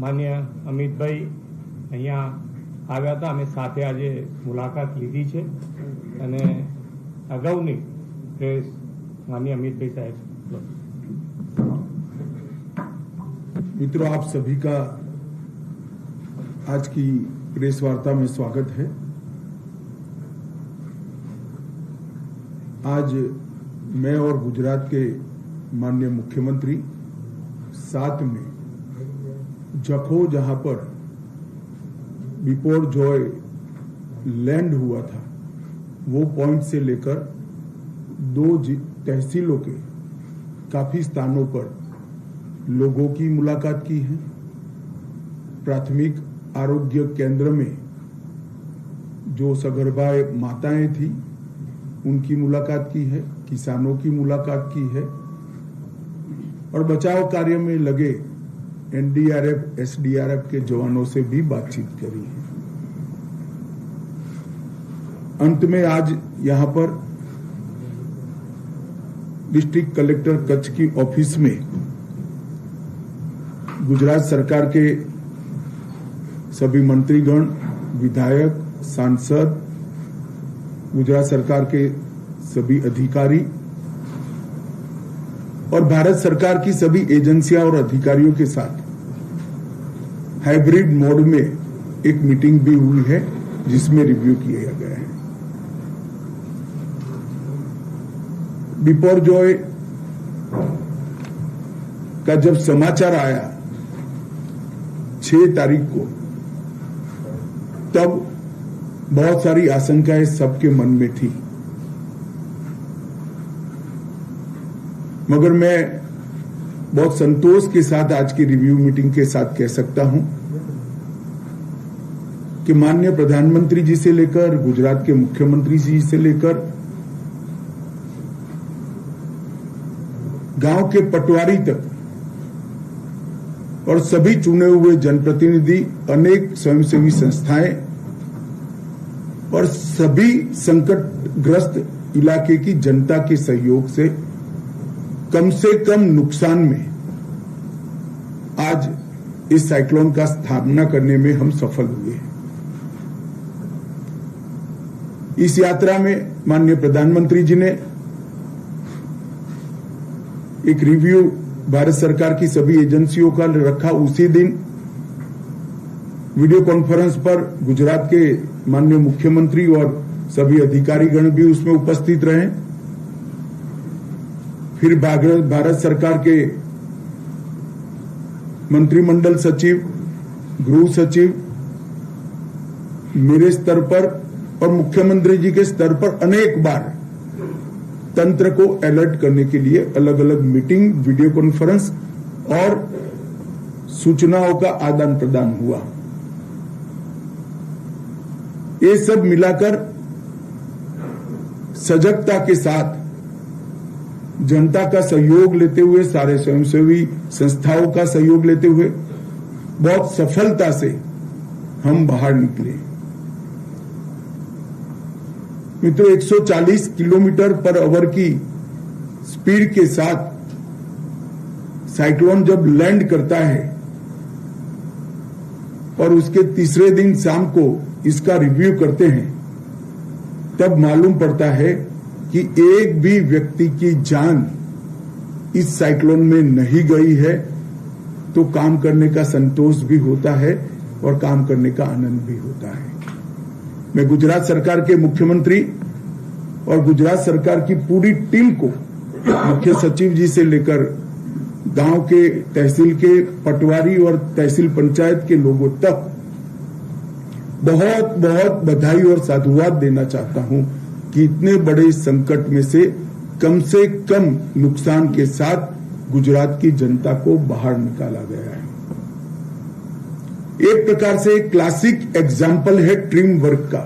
માન્ય અમિતભાઈ અહીંયા આવ્યા હતા, અમે સાથે આજે મુલાકાત લીધી છે અને અગાઉની પ્રેસ માન્ય અમિતભાઈ સાહેબ। मित्रों, आप सभी का आज की प्रेस वार्ता में स्वागत है। आज मैं और गुजरात के माननीय मुख्यमंत्री साथ में जखो, जहां पर बिपोरजॉय लैंड हुआ था, वो पॉइंट से लेकर 2 तहसीलों के काफी स्थानों पर लोगों की मुलाकात की है। प्राथमिक आरोग्य केंद्र में जो सगर्भा माताएं थी उनकी मुलाकात की है, किसानों की मुलाकात की है और बचाव कार्य में लगे एनडीआरएफ, एसडीआरएफ के जवानों से भी बातचीत करी है। अंत में आज यहां पर डिस्ट्रिक्ट कलेक्टर कच्छ की ऑफिस में गुजरात सरकार के सभी मंत्रीगण, विधायक, सांसद, गुजरात सरकार के सभी अधिकारी और भारत सरकार की सभी एजेंसियां और अधिकारियों के साथ हाइब्रिड मोड में एक मीटिंग भी हुई है, जिसमें रिव्यू किया गया है। बिपोरजॉय का जब समाचार आया 6 तारीख को, तब बहुत सारी आशंकाएं सबके मन में थी, मगर मैं बहुत संतोष के साथ आज की रिव्यू मीटिंग के साथ कह सकता हूं कि माननीय प्रधानमंत्री जी से लेकर गुजरात के मुख्यमंत्री जी से लेकर गांव के पटवारी तक और सभी चुने हुए जनप्रतिनिधि, अनेक स्वयंसेवी संस्थाएं और सभी संकटग्रस्त इलाके की जनता के सहयोग से कम नुकसान में आज इस साइक्लोन का सामना करने में हम सफल हुए हैं। इस यात्रा में माननीय प्रधानमंत्री जी ने एक रिव्यू भारत सरकार की सभी एजेंसियों का रखा। उसी दिन वीडियो कॉन्फ्रेंस पर गुजरात के माननीय मुख्यमंत्री और सभी अधिकारीगण भी उसमें उपस्थित रहे। फिर भारत सरकार के मंत्रिमंडल सचिव, गृह सचिव, मेरे स्तर पर और मुख्यमंत्री जी के स्तर पर अनेक बार तंत्र को अलर्ट करने के लिए अलग अलग मीटिंग, वीडियो कॉन्फ्रेंस और सूचनाओं का आदान प्रदान हुआ। ये सब मिलाकर सजगता के साथ जनता का सहयोग लेते हुए, सारे स्वयंसेवी संस्थाओं का सहयोग लेते हुए बहुत सफलता से हम बाहर निकले। मित्रों, 140 किलोमीटर पर आवर की स्पीड के साथ साइक्लोन जब लैंड करता है और उसके तीसरे दिन शाम को इसका रिव्यू करते हैं, तब मालूम पड़ता है कि एक भी व्यक्ति की जान इस साइक्लोन में नहीं गई है, तो काम करने का संतोष भी होता है और काम करने का आनंद भी होता है। मैं गुजरात सरकार के मुख्यमंत्री और गुजरात सरकार की पूरी टीम को, मुख्य सचिव जी से लेकर गांव के, तहसील के पटवारी और तहसील पंचायत के लोगों तक बहुत बहुत बधाई और साधुवाद देना चाहता हूं कि इतने बड़े संकट में से कम नुकसान के साथ गुजरात की जनता को बाहर निकाला गया है। एक प्रकार से एक क्लासिक एग्जाम्पल है टीम वर्क का।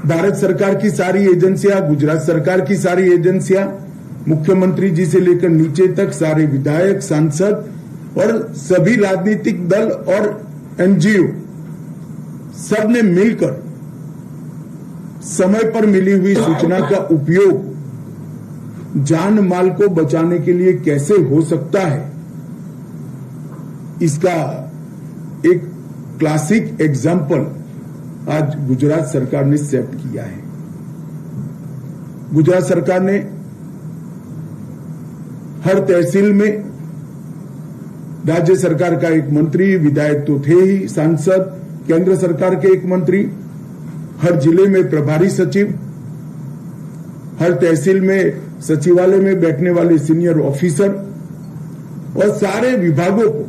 भारत सरकार की सारी एजेंसियां, गुजरात सरकार की सारी एजेंसियां, मुख्यमंत्री जी से लेकर नीचे तक सारे विधायक, सांसद और सभी राजनीतिक दल और एनजीओ सबने मिलकर समय पर मिली हुई सूचना का उपयोग जान माल को बचाने के लिए कैसे हो सकता है, इसका एक क्लासिक एग्जाम्पल आज गुजरात सरकार ने सेट किया है। गुजरात सरकार ने हर तहसील में राज्य सरकार का एक मंत्री, विधायक तो थे ही, सांसद, केंद्र सरकार के एक मंत्री, हर जिले में प्रभारी सचिव, हर तहसील में सचिवालय में बैठने वाले सीनियर ऑफिसर और सारे विभागों को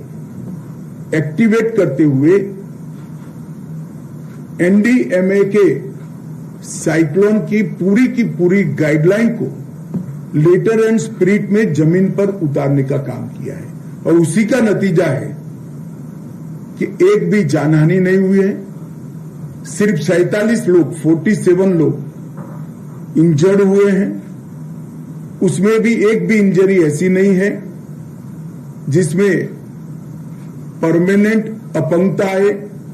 एक्टिवेट करते हुए एनडीएमए के साइक्लोन की पूरी गाइडलाइन को लेटर एंड स्पिरिट में जमीन पर उतारने का काम किया है और उसी का नतीजा है कि एक भी जानहानि नहीं हुई है। सिर्फ 47 लोग 47 लोग इंजर्ड हुए हैं, उसमें भी एक भी इंजरी ऐसी नहीं है जिसमें परमानेंट अपंगता आए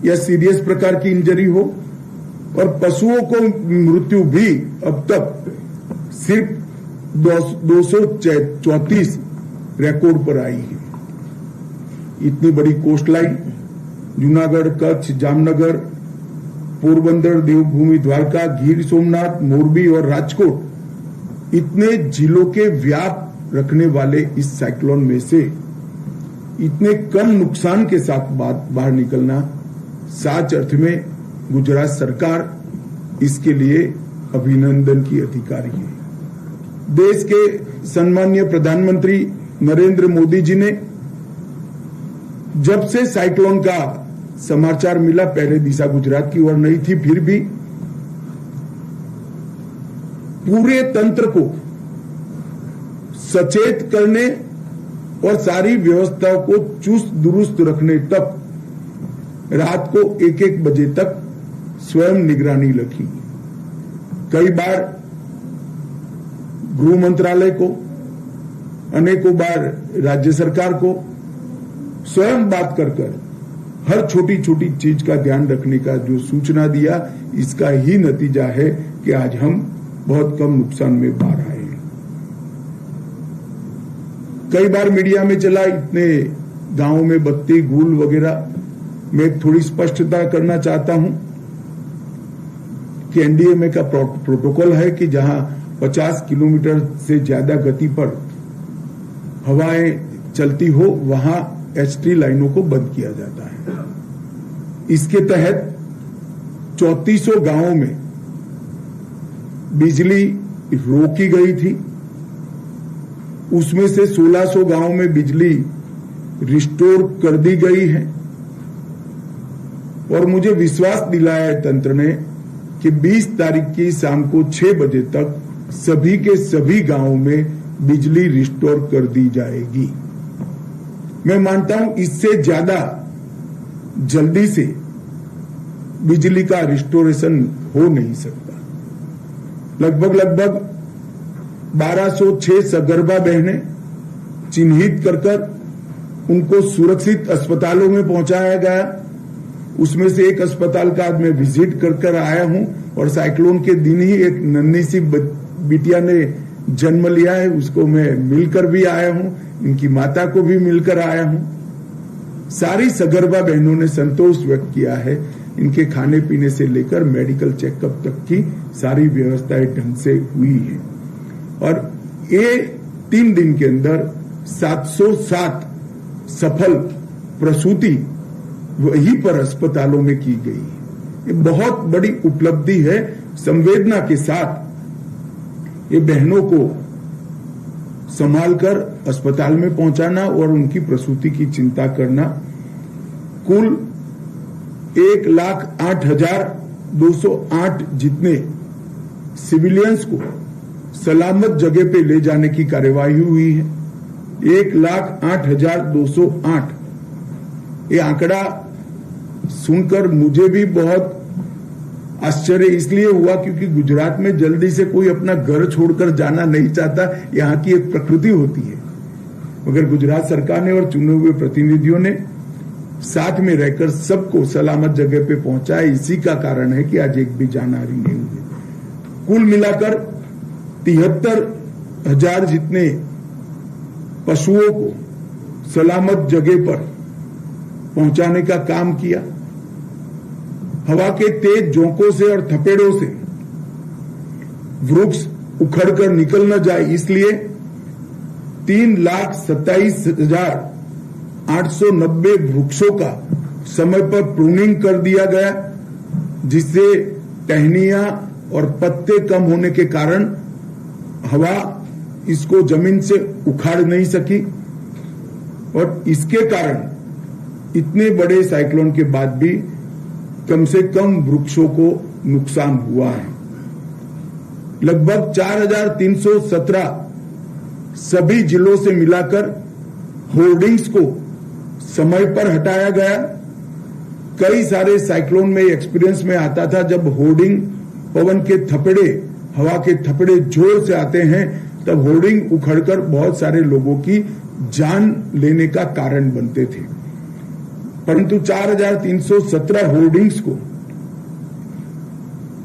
या सीरियस प्रकार की इंजरी हो, और पशुओं को मृत्यु भी अब तक सिर्फ 234 रिकॉर्ड पर आई है। इतनी बड़ी कोस्ट लाइन, जूनागढ़, कच्छ, जामनगर, पोरबंदर, देवभूमि, द्वारका, गिर सोमनाथ, मोरबी और राजकोट, इतने जिलों के व्याप रखने वाले इस साइक्लोन में से इतने कम नुकसान के साथ बाहर निकलना सच अर्थ में गुजरात सरकार इसके लिए अभिनंदन की अधिकारी है। देश के सम्माननीय प्रधानमंत्री नरेंद्र मोदी जी ने जब से साइक्लोन का समाचार मिला, पहले दिशा गुजरात की ओर नहीं थी, फिर भी पूरे तंत्र को सचेत करने और सारी व्यवस्थाओं को चुस्त दुरुस्त रखने तक रात को 1-1 बजे तक स्वयं निगरानी रखी। कई बार गृह मंत्रालय को, अनेकों बार राज्य सरकार को स्वयं बात कर हर छोटी छोटी चीज का ध्यान रखने का जो सूचना दिया, इसका ही नतीजा है कि आज हम बहुत कम नुकसान में बाहर आए हैं। कई बार मीडिया में चला इतने गांवों में बत्ती, गुल वगैरह। मैं थोड़ी स्पष्टता करना चाहता हूं कि एनडीएमए का प्रोटोकॉल है कि जहां 50 किलोमीटर से ज्यादा गति पर हवाएं चलती हो, वहां एचटी लाइनों को बंद किया जाता है। इसके तहत 3400 गांवों में बिजली रोकी गई थी, उसमें से 1600 गांवों में बिजली रिस्टोर कर दी गई है और मुझे विश्वास दिलाया है तंत्र ने कि 20 तारीख की शाम को 6 बजे तक सभी के सभी गांवों में बिजली रिस्टोर कर दी जाएगी। मैं मानता हूं इससे ज्यादा जल्दी से बिजली का रिस्टोरेशन हो नहीं सकता। लगभग 1206 सगर्भा बहनें चिन्हित कर उनको सुरक्षित अस्पतालों में पहुंचाया गया। उसमें से एक अस्पताल का आज मैं विजिट कर आया हूं और साइक्लोन के दिन ही एक नन्ही सी बिटिया ने जन्म लिया है, उसको मैं मिलकर भी आया हूं, इनकी माता को भी मिलकर आया हूं। सारी सगर्भा बहनों ने संतोष व्यक्त किया है। इनके खाने पीने से लेकर मेडिकल चेकअप तक की सारी व्यवस्थाएं ढंग से हुई है और ये 3 दिन के अंदर 707 सफल प्रसूति वहीं पर अस्पतालों में की गई है। ये बहुत बड़ी उपलब्धि है। संवेदना के साथ ये बहनों को संभालकर अस्पताल में पहुंचाना और उनकी प्रसूति की चिंता करना। कुल 1,08,208 जितने सिविलियंस को सलामत जगह पे ले जाने की कार्यवाही हुई है। 1,08,208 ये आंकड़ा सुनकर मुझे भी बहुत आश्चर्य इसलिए हुआ क्योंकि गुजरात में जल्दी से कोई अपना घर छोड़कर जाना नहीं चाहता, यहाँ की एक प्रकृति होती है। मगर गुजरात सरकार ने और चुने हुए प्रतिनिधियों ने साथ में रहकर सबको सलामत जगह पे पहुंचाया। इसी का कारण है कि आज एक भी जानहानि नहीं हुई। कुल मिलाकर 73,000 जितने पशुओं को सलामत जगह पर पहुंचाने का काम किया। हवा के तेज झोंकों से और थपेड़ों से वृक्ष उखड़कर निकल न जाए, इसलिए 3,27,890 वृक्षों का समय पर प्रूनिंग कर दिया गया, जिससे टहनियां और पत्ते कम होने के कारण हवा इसको जमीन से उखाड़ नहीं सकी और इसके कारण इतने बड़े साइक्लोन के बाद भी कम से कम वृक्षों को नुकसान हुआ है। लगभग 4,317 सभी जिलों से मिलाकर होर्डिंग्स को समय पर हटाया गया। कई सारे साइक्लोन में एक्सपीरियंस में आता था, जब होर्डिंग पवन के थपेड़े, हवा के थपेड़े जोर से आते हैं तब होर्डिंग उखड़कर बहुत सारे लोगों की जान लेने का कारण बनते थे। परंतु 4,317 होर्डिंग्स को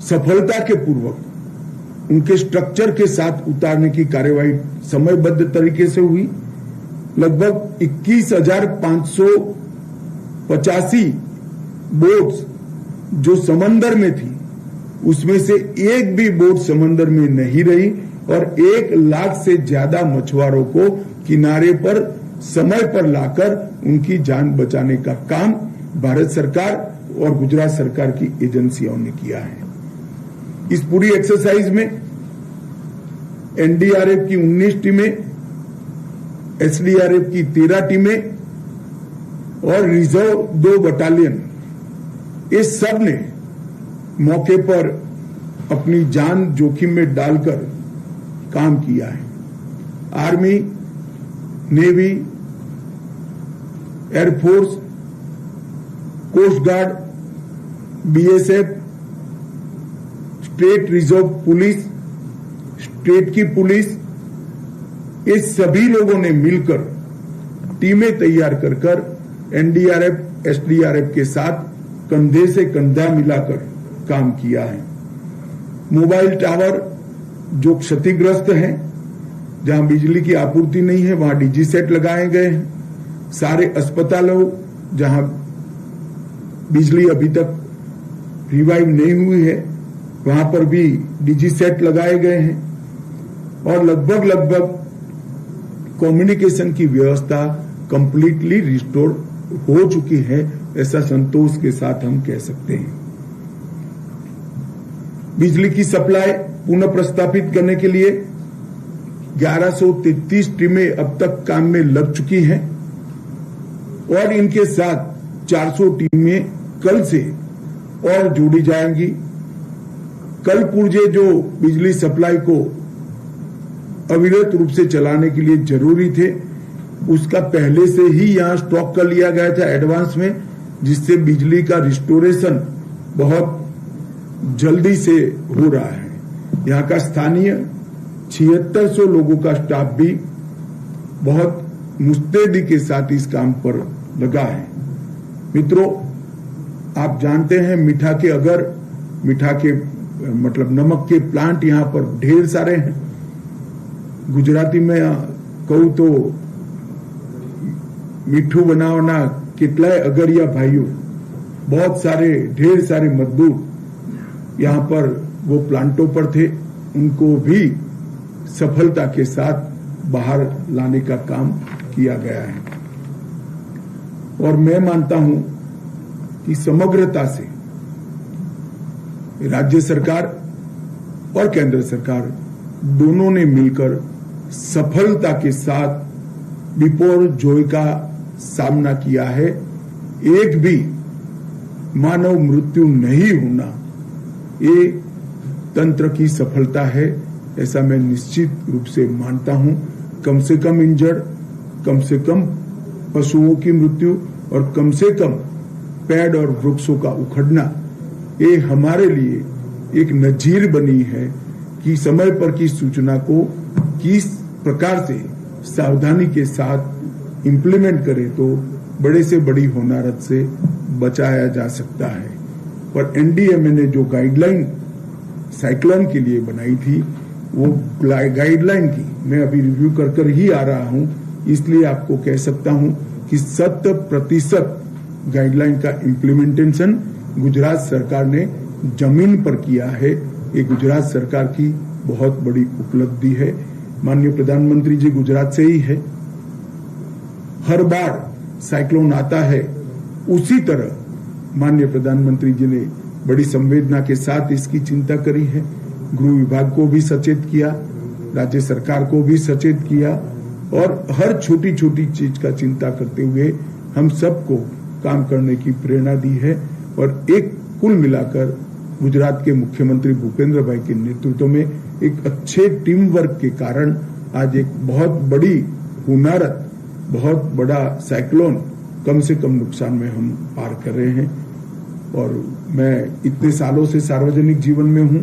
सफलता के पूर्वक उनके स्ट्रक्चर के साथ उतारने की कार्यवाही समयबद्ध तरीके से हुई। लगभग 21,585 बोट्स जो समंदर में थी, उसमें से एक भी बोट समंदर में नहीं रही और 1 लाख से ज्यादा मछुआरों को किनारे पर समय पर लाकर उनकी जान बचाने का काम भारत सरकार और गुजरात सरकार की एजेंसियों ने किया है। इस पूरी एक्सरसाइज में एनडीआरएफ की 19 टीमें, एसडीआरएफ की 13 टीमें और रिजर्व 2 बटालियन, ये सब ने मौके पर अपनी जान जोखिम में डालकर काम किया है। Army, navy, air force, coast guard, BSF, state reserve police, state की पुलिस, ये सभी लोगों ने मिलकर टीमें तैयार कर एनडीआरएफ, एसडीआरएफ के साथ कंधे से कंधा मिलाकर काम किया है। मोबाइल टावर जो क्षतिग्रस्त हैं, जहां बिजली की आपूर्ति नहीं है, वहां डीजी सेट लगाए गए हैं। सारे अस्पतालों जहां बिजली अभी तक रिवाइव नहीं हुई है, वहां पर भी डीजी सेट लगाए गए हैं और लगभग कम्युनिकेशन की व्यवस्था कंप्लीटली रिस्टोर हो चुकी है, ऐसा संतोष के साथ हम कह सकते हैं। बिजली की सप्लाई पुनः प्रस्तापित करने के लिए 1133 टीमें अब तक काम में लग चुकी हैं और इनके साथ 400 टीमें कल से और जोड़ी जाएंगी। कल पुर्जे जो बिजली सप्लाई को अविरत रूप से चलाने के लिए जरूरी थे, उसका पहले से ही यहां स्टॉक कर लिया गया था एडवांस में, जिससे बिजली का रिस्टोरेशन बहुत जल्दी से हो रहा है। यहां का स्थानीय 7600 लोगों का स्टाफ भी बहुत मुस्तैदी के साथ इस काम पर लगा है। मित्रों, आप जानते हैं मीठा के मतलब नमक के प्लांट यहां पर ढेर सारे हैं। गुजराती में कहूं तो मीठू बनावना कितलाय अगरिया भाइयों, बहुत सारे ढेर सारे मजदूर यहां पर वो प्लांटों पर थे, उनको भी सफलता के साथ बाहर लाने का काम किया गया है। और मैं मानता हूं कि समग्रता से राज्य सरकार और केंद्र सरकार दोनों ने मिलकर सफलता के साथ बिपोरजॉय का सामना किया है। एक भी मानव मृत्यु नहीं होना ये तंत्र की सफलता है, ऐसा मैं निश्चित रूप से मानता हूं। कम से कम इंजर्ड, कम से कम पशुओं की मृत्यु और कम से कम पेड़ और वृक्षों का उखड़ना, ये हमारे लिए एक नजीर बनी है कि समय पर की सूचना को किस प्रकार से सावधानी के साथ इम्प्लीमेंट करें तो बड़े से बड़ी होनारत से बचाया जा सकता है। पर एनडीएमए ने जो गाइडलाइन साइक्लोन के लिए बनाई थी, वो गाइडलाइन की मैं अभी रिव्यू कर ही आ रहा हूं, इसलिए आपको कह सकता हूं कि 100% गाइडलाइन का इम्प्लीमेंटेशन गुजरात सरकार ने जमीन पर किया है। ये गुजरात सरकार की बहुत बड़ी उपलब्धि है। माननीय प्रधानमंत्री जी गुजरात से ही है। हर बार साइक्लोन आता है उसी तरह माननीय प्रधानमंत्री जी ने बड़ी संवेदना के साथ इसकी चिंता करी है। गृह विभाग को भी सचेत किया, राज्य सरकार को भी सचेत किया और हर छोटी छोटी चीज का चिंता करते हुए हम सबको काम करने की प्रेरणा दी है। और एक कुल मिलाकर गुजरात के मुख्यमंत्री भूपेंद्र भाई के नेतृत्व में एक अच्छे टीम वर्क के कारण आज एक बहुत बड़ी हुनारत, बहुत बड़ा साइक्लोन कम से कम नुकसान में हम पार कर रहे हैं। और मैं इतने सालों से सार्वजनिक जीवन में हूं,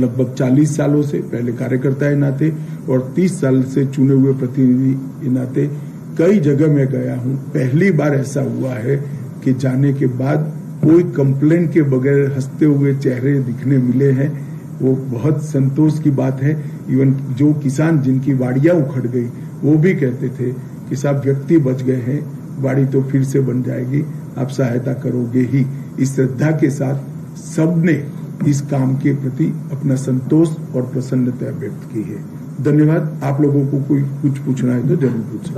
लगभग 40 सालों से, पहले कार्यकर्ता के नाते और 30 साल से चुने हुए प्रतिनिधि के नाते कई जगह में गया हूं। पहली बार ऐसा हुआ है कि जाने के बाद कोई कंप्लेंट के बगैर हंसते हुए चेहरे दिखने मिले हैं। वो बहुत संतोष की बात है। इवन जो किसान जिनकी वाड़ियां उखड़ गई वो भी कहते थे कि साहब व्यक्ति बच गए हैं, वाड़ी तो फिर से बन जाएगी, आप सहायता करोगे ही। इस श्रद्धा के साथ सबने इस काम के प्रति अपना संतोष और प्रसन्नता व्यक्त की है। धन्यवाद। आप लोगों को कोई कुछ पूछना है तो जरूर पूछें।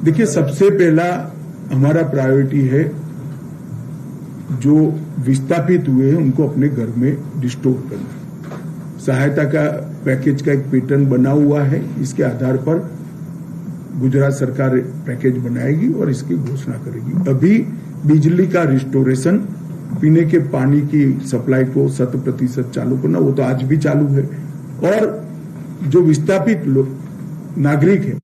देखिए, सबसे पहला हमारा प्रायोरिटी है जो विस्थापित हुए हैं उनको अपने घर में रिस्टोर करना। सहायता का पैकेज का एक पैटर्न बना हुआ है, इसके आधार पर गुजरात सरकार पैकेज बनाएगी और इसकी घोषणा करेगी। अभी बिजली का रिस्टोरेशन, पीने के पानी की सप्लाई को 100% चालू करना, वो तो आज भी चालू है। और जो विस्थापित लोग नागरिक है